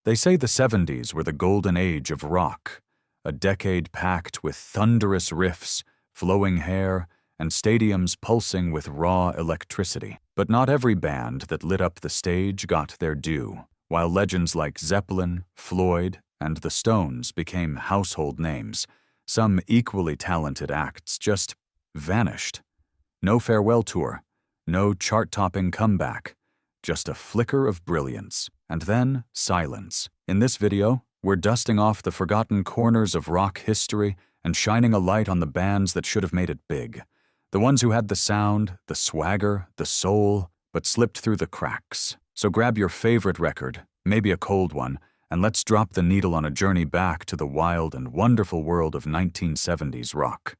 They say the 70s were the golden age of rock, a decade packed with thunderous riffs, flowing hair, and stadiums pulsing with raw electricity. But not every band that lit up the stage got their due. While legends like Zeppelin, Floyd, and the Stones became household names, some equally talented acts just vanished. No farewell tour, no chart-topping comeback, just a flicker of brilliance, and then silence. In this video, we're dusting off the forgotten corners of rock history and shining a light on the bands that should have made it big. The ones who had the sound, the swagger, the soul, but slipped through the cracks. So grab your favorite record, maybe a cold one, and let's drop the needle on a journey back to the wild and wonderful world of 1970s rock,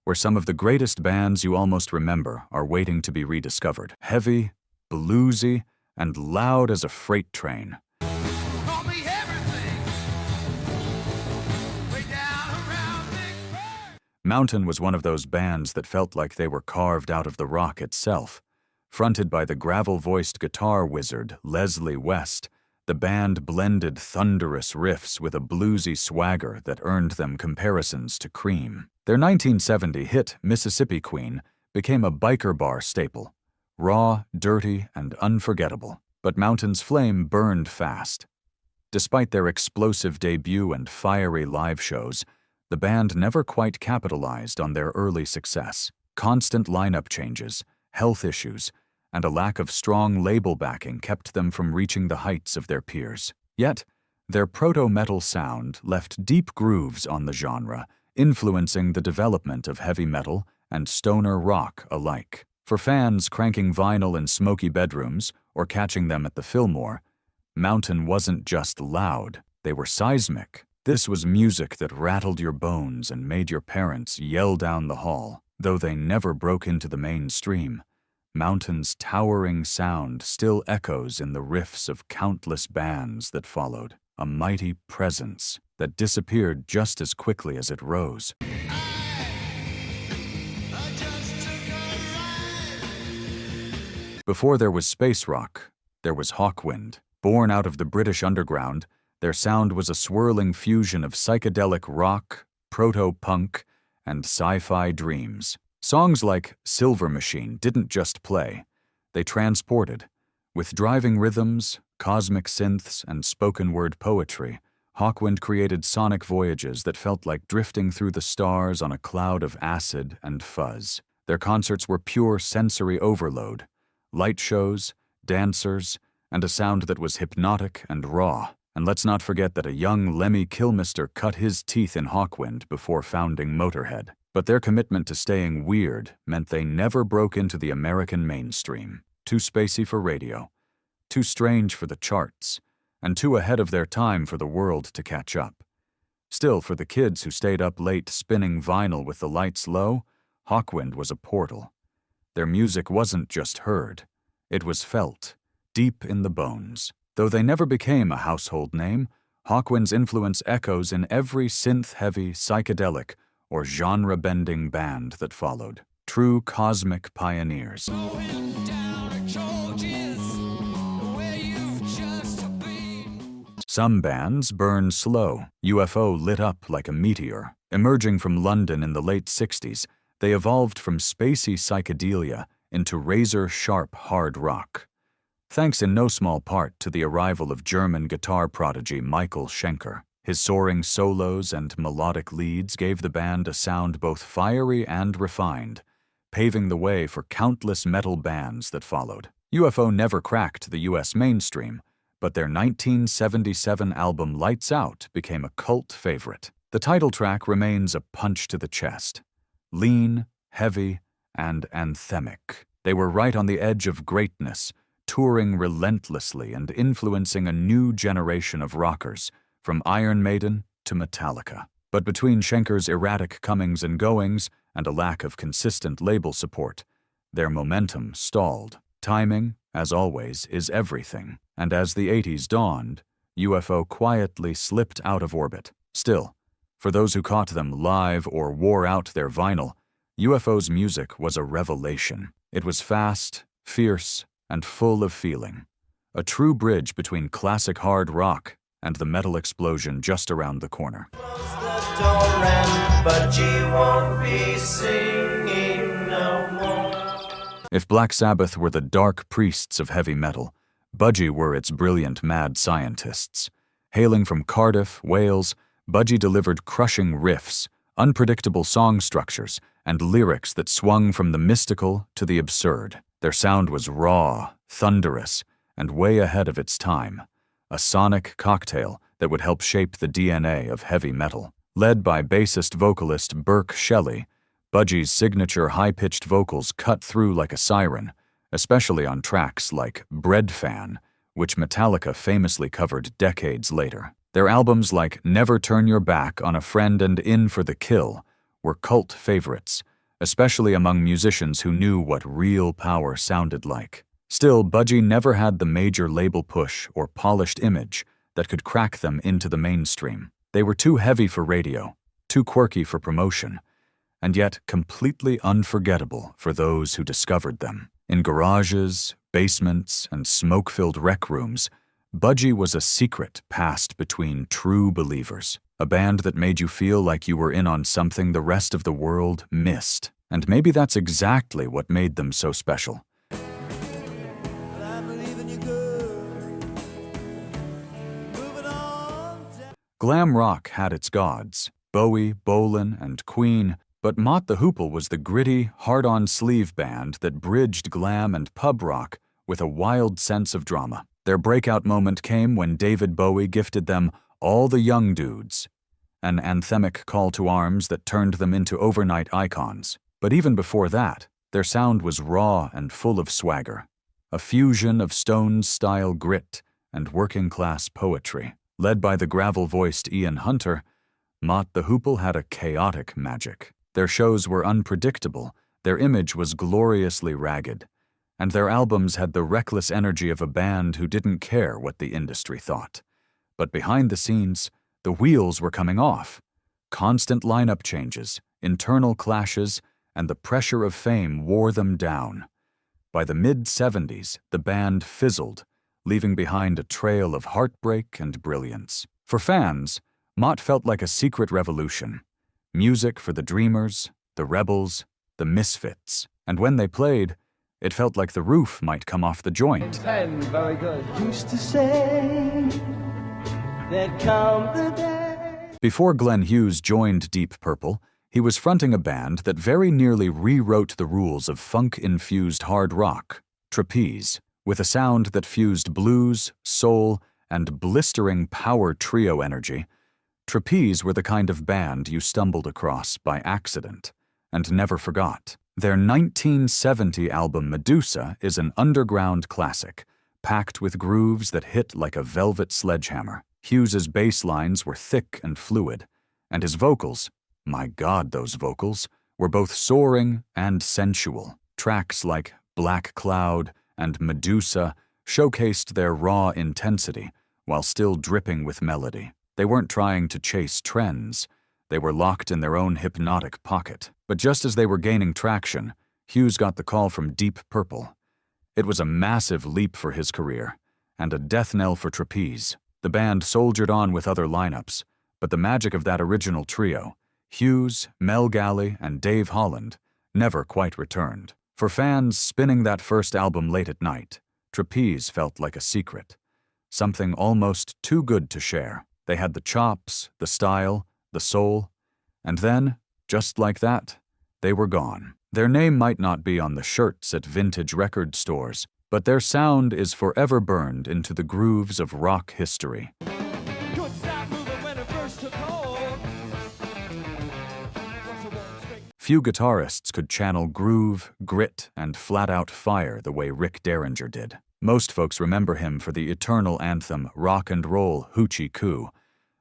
where some of the greatest bands you almost remember are waiting to be rediscovered. Heavy, bluesy, and loud as a freight train. Mountain was one of those bands that felt like they were carved out of the rock itself. Fronted by the gravel-voiced guitar wizard Leslie West, the band blended thunderous riffs with a bluesy swagger that earned them comparisons to Cream. Their 1970 hit, Mississippi Queen, became a biker bar staple, raw, dirty, and unforgettable. But Mountain's flame burned fast. Despite their explosive debut and fiery live shows, the band never quite capitalized on their early success. Constant lineup changes, health issues, and a lack of strong label backing kept them from reaching the heights of their peers. Yet, their proto-metal sound left deep grooves on the genre, influencing the development of heavy metal and stoner rock alike. For fans cranking vinyl in smoky bedrooms or catching them at the Fillmore, Mountain wasn't just loud, they were seismic. This was music that rattled your bones and made your parents yell down the hall. Though they never broke into the mainstream, Mountain's towering sound still echoes in the riffs of countless bands that followed, a mighty presence that disappeared just as quickly as it rose. Before there was space rock, there was Hawkwind. Born out of the British underground, their sound was a swirling fusion of psychedelic rock, proto-punk, and sci-fi dreams. Songs like Silver Machine didn't just play, they transported. With driving rhythms, cosmic synths, and spoken-word poetry, Hawkwind created sonic voyages that felt like drifting through the stars on a cloud of acid and fuzz. Their concerts were pure sensory overload, light shows, dancers, and a sound that was hypnotic and raw. And let's not forget that a young Lemmy Kilmister cut his teeth in Hawkwind before founding Motorhead. But their commitment to staying weird meant they never broke into the American mainstream. Too spacey for radio, too strange for the charts, and too ahead of their time for the world to catch up. Still, for the kids who stayed up late spinning vinyl with the lights low, Hawkwind was a portal. Their music wasn't just heard, it was felt, deep in the bones. Though they never became a household name, Hawkwind's influence echoes in every synth-heavy, psychedelic, or genre-bending band that followed. True cosmic pioneers. Some bands burn slow. UFO lit up like a meteor. Emerging from London in the late 60s, they evolved from spacey psychedelia into razor-sharp hard rock. Thanks in no small part to the arrival of German guitar prodigy Michael Schenker. His soaring solos and melodic leads gave the band a sound both fiery and refined, paving the way for countless metal bands that followed. UFO never cracked the US mainstream, but their 1977 album Lights Out became a cult favorite. The title track remains a punch to the chest. Lean, heavy, and anthemic. They were right on the edge of greatness, touring relentlessly and influencing a new generation of rockers, from Iron Maiden to Metallica. But between Schenker's erratic comings and goings and a lack of consistent label support, their momentum stalled. Timing, as always, is everything, and as the 80s dawned, UFO quietly slipped out of orbit. Still, for those who caught them live or wore out their vinyl, UFO's music was a revelation. It was fast, fierce, and full of feeling. A true bridge between classic hard rock and the metal explosion just around the corner. Close the door and Budgie won't be singing no more. If Black Sabbath were the dark priests of heavy metal, Budgie were its brilliant mad scientists. Hailing from Cardiff, Wales, Budgie delivered crushing riffs, unpredictable song structures, and lyrics that swung from the mystical to the absurd. Their sound was raw, thunderous, and way ahead of its time, a sonic cocktail that would help shape the DNA of heavy metal. Led by bassist-vocalist Burke Shelley, Budgie's signature high-pitched vocals cut through like a siren, especially on tracks like Bread Fan, which Metallica famously covered decades later. Their albums like Never Turn Your Back on a Friend and In for the Kill were cult favorites, especially among musicians who knew what real power sounded like. Still, Budgie never had the major label push or polished image that could crack them into the mainstream. They were too heavy for radio, too quirky for promotion, and yet completely unforgettable for those who discovered them. In garages, basements, and smoke-filled rec rooms, Budgie was a secret passed between true believers, a band that made you feel like you were in on something the rest of the world missed. And maybe that's exactly what made them so special. Glam rock had its gods, Bowie, Bolan, and Queen, but Mott the Hoople was the gritty, hard-on sleeve band that bridged glam and pub rock with a wild sense of drama. Their breakout moment came when David Bowie gifted them All the Young Dudes, an anthemic call to arms that turned them into overnight icons. But even before that, their sound was raw and full of swagger, a fusion of Stones-style grit and working-class poetry. Led by the gravel-voiced Ian Hunter, Mott the Hoople had a chaotic magic. Their shows were unpredictable, their image was gloriously ragged, and their albums had the reckless energy of a band who didn't care what the industry thought. But behind the scenes, the wheels were coming off. Constant lineup changes, internal clashes, and the pressure of fame wore them down. By the mid-70s, the band fizzled, leaving behind a trail of heartbreak and brilliance. For fans, Mott felt like a secret revolution. Music for the dreamers, the rebels, the misfits. And when they played, it felt like the roof might come off the joint. 10, very good. Used to say there'd come the day. Before Glenn Hughes joined Deep Purple, he was fronting a band that very nearly rewrote the rules of funk-infused hard rock, Trapeze, with a sound that fused blues, soul, and blistering power trio energy. Trapeze were the kind of band you stumbled across by accident and never forgot. Their 1970 album Medusa is an underground classic, packed with grooves that hit like a velvet sledgehammer. Hughes's bass lines were thick and fluid, and his vocals, my God, those vocals, were both soaring and sensual. Tracks like Black Cloud and Medusa showcased their raw intensity while still dripping with melody. They weren't trying to chase trends. They were locked in their own hypnotic pocket. But just as they were gaining traction, Hughes got the call from Deep Purple. It was a massive leap for his career, and a death knell for Trapeze. The band soldiered on with other lineups, but the magic of that original trio, Hughes, Mel Galley, and Dave Holland, never quite returned. For fans spinning that first album late at night, Trapeze felt like a secret, something almost too good to share. They had the chops, the style, the soul, and then, just like that, they were gone. Their name might not be on the shirts at vintage record stores, but their sound is forever burned into the grooves of rock history. Couldn't stop moving when it first took hold. Few guitarists could channel groove, grit, and flat-out fire the way Rick Derringer did. Most folks remember him for the eternal anthem Rock and Roll Hoochie Coo,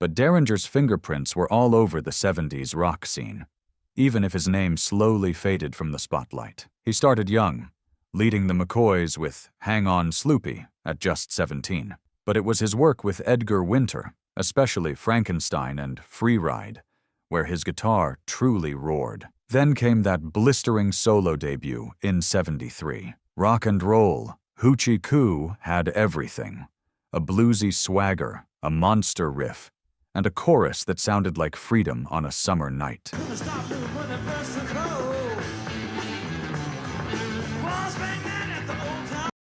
but Derringer's fingerprints were all over the 70s rock scene, even if his name slowly faded from the spotlight. He started young, leading the McCoys with Hang On Sloopy at just 17. But it was his work with Edgar Winter, especially Frankenstein and Free Ride, where his guitar truly roared. Then came that blistering solo debut in '73. Rock and Roll Hoochie Coo had everything. A bluesy swagger, a monster riff, and a chorus that sounded like freedom on a summer night.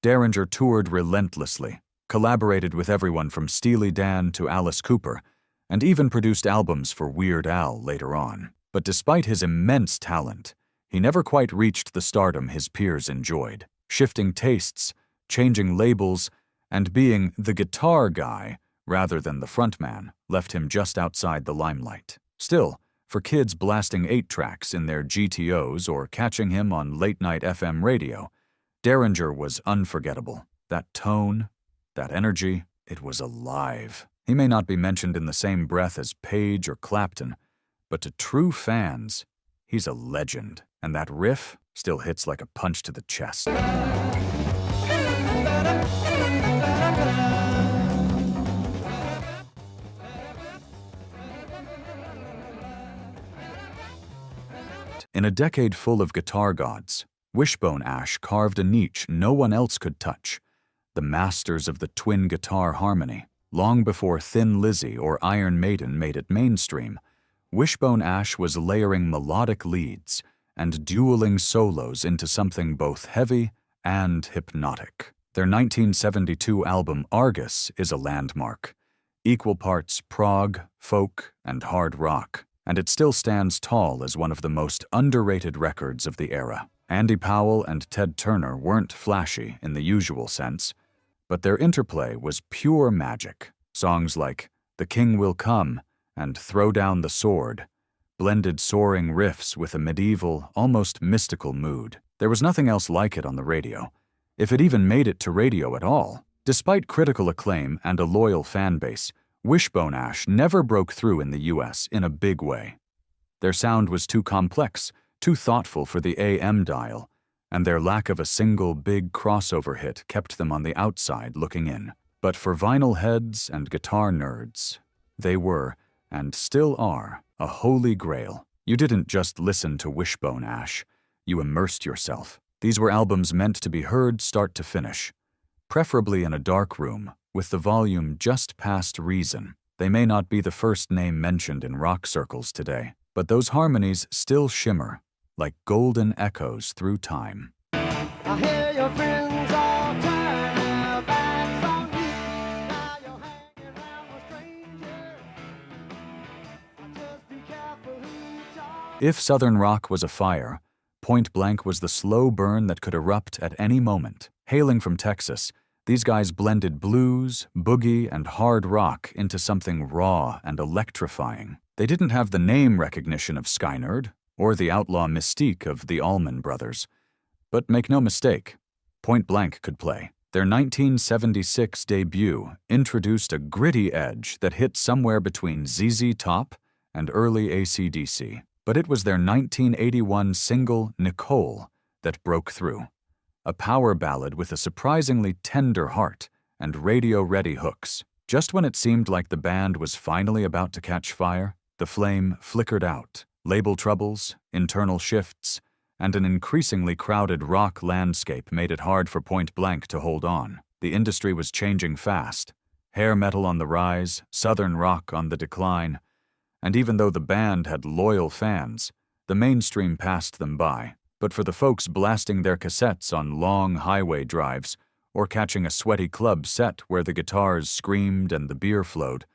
Derringer toured relentlessly, collaborated with everyone from Steely Dan to Alice Cooper, and even produced albums for Weird Al later on. But despite his immense talent, he never quite reached the stardom his peers enjoyed. Shifting tastes, changing labels, and being the guitar guy rather than the frontman left him just outside the limelight. Still, for kids blasting 8-tracks in their GTOs or catching him on late-night FM radio, Derringer was unforgettable. That tone, that energy, it was alive. He may not be mentioned in the same breath as Page or Clapton, but to true fans, he's a legend, and that riff still hits like a punch to the chest. In a decade full of guitar gods, Wishbone Ash carved a niche no one else could touch. The masters of the twin guitar harmony. Long before Thin Lizzy or Iron Maiden made it mainstream, Wishbone Ash was layering melodic leads and dueling solos into something both heavy and hypnotic. Their 1972 album Argus is a landmark, equal parts prog, folk, and hard rock, and it still stands tall as one of the most underrated records of the era. Andy Powell and Ted Turner weren't flashy in the usual sense, but their interplay was pure magic. Songs like The King Will Come and Throw Down the Sword blended soaring riffs with a medieval, almost mystical mood. There was nothing else like it on the radio, if it even made it to radio at all. Despite critical acclaim and a loyal fan base, Wishbone Ash never broke through in the US in a big way. Their sound was too complex, too thoughtful for the AM dial, and their lack of a single big crossover hit kept them on the outside looking in. But for vinyl heads and guitar nerds, they were, and still are, a holy grail. You didn't just listen to Wishbone Ash, you immersed yourself. These were albums meant to be heard start to finish, preferably in a dark room, with the volume just past reason. They may not be the first name mentioned in rock circles today, but those harmonies still shimmer, like golden echoes through time. I hear your friends all turn their backs on you. Now you're hanging around with strangers. Just be careful who you talk. If Southern rock was a fire, Point Blank was the slow burn that could erupt at any moment. Hailing from Texas, these guys blended blues, boogie, and hard rock into something raw and electrifying. They didn't have the name recognition of Skynyrd, or the outlaw mystique of the Allman Brothers. But make no mistake, Point Blank could play. Their 1976 debut introduced a gritty edge that hit somewhere between ZZ Top and early AC/DC. But it was their 1981 single, Nicole, that broke through. A power ballad with a surprisingly tender heart and radio-ready hooks. Just when it seemed like the band was finally about to catch fire, the flame flickered out. Label troubles, internal shifts, and an increasingly crowded rock landscape made it hard for Point Blank to hold on. The industry was changing fast. Hair metal on the rise, southern rock on the decline, and even though the band had loyal fans, the mainstream passed them by. But for the folks blasting their cassettes on long highway drives, or catching a sweaty club set where the guitars screamed and the beer flowed,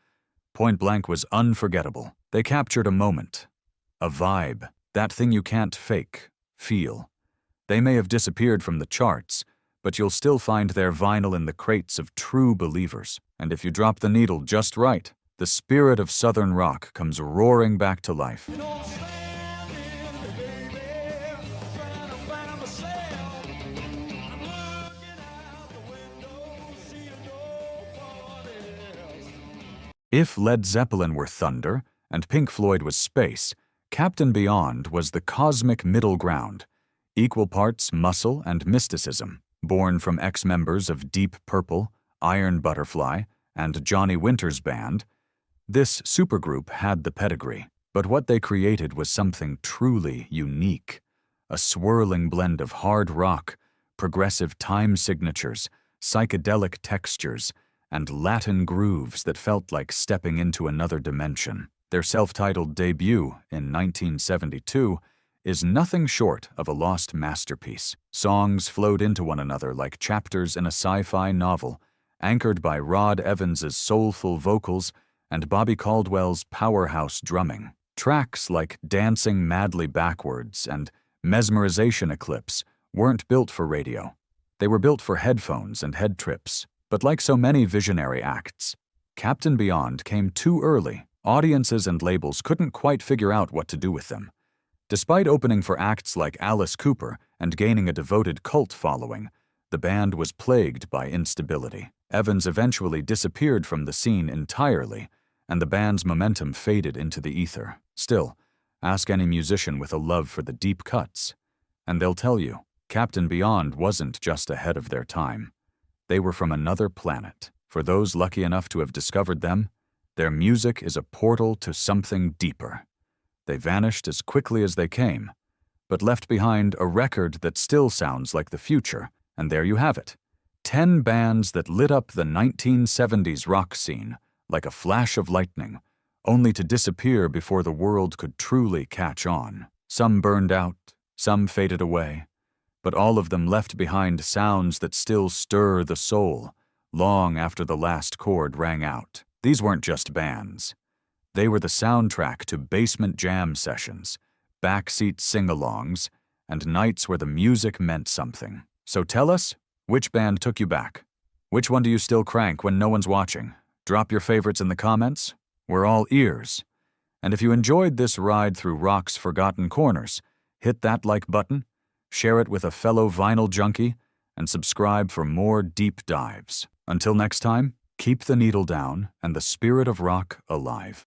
Point Blank was unforgettable. They captured a moment, a vibe, that thing you can't fake, feel. They may have disappeared from the charts, but you'll still find their vinyl in the crates of true believers. And if you drop the needle just right, the spirit of Southern rock comes roaring back to life. If Led Zeppelin were thunder and Pink Floyd was space, Captain Beyond was the cosmic middle ground, equal parts muscle and mysticism, born from ex-members of Deep Purple, Iron Butterfly, and Johnny Winter's band. This supergroup had the pedigree, but what they created was something truly unique, a swirling blend of hard rock, progressive time signatures, psychedelic textures, and Latin grooves that felt like stepping into another dimension. Their self-titled debut in 1972 is nothing short of a lost masterpiece. Songs flowed into one another like chapters in a sci-fi novel, anchored by Rod Evans's soulful vocals and Bobby Caldwell's powerhouse drumming. Tracks like Dancing Madly Backwards and Mesmerization Eclipse weren't built for radio. They were built for headphones and head trips. But like so many visionary acts, Captain Beyond came too early. Audiences and labels couldn't quite figure out what to do with them. Despite opening for acts like Alice Cooper and gaining a devoted cult following, the band was plagued by instability. Evans eventually disappeared from the scene entirely, and the band's momentum faded into the ether. Still, ask any musician with a love for the deep cuts, and they'll tell you, Captain Beyond wasn't just ahead of their time. They were from another planet. For those lucky enough to have discovered them, their music is a portal to something deeper. They vanished as quickly as they came, but left behind a record that still sounds like the future, and there you have it. 10 bands that lit up the 1970s rock scene like a flash of lightning, only to disappear before the world could truly catch on. Some burned out, some faded away, but all of them left behind sounds that still stir the soul, long after the last chord rang out. These weren't just bands. They were the soundtrack to basement jam sessions, backseat sing-alongs, and nights where the music meant something. So tell us, which band took you back? Which one do you still crank when no one's watching? Drop your favorites in the comments. We're all ears. And if you enjoyed this ride through rock's forgotten corners, hit that like button, share it with a fellow vinyl junkie, and subscribe for more deep dives. Until next time, keep the needle down and the spirit of rock alive.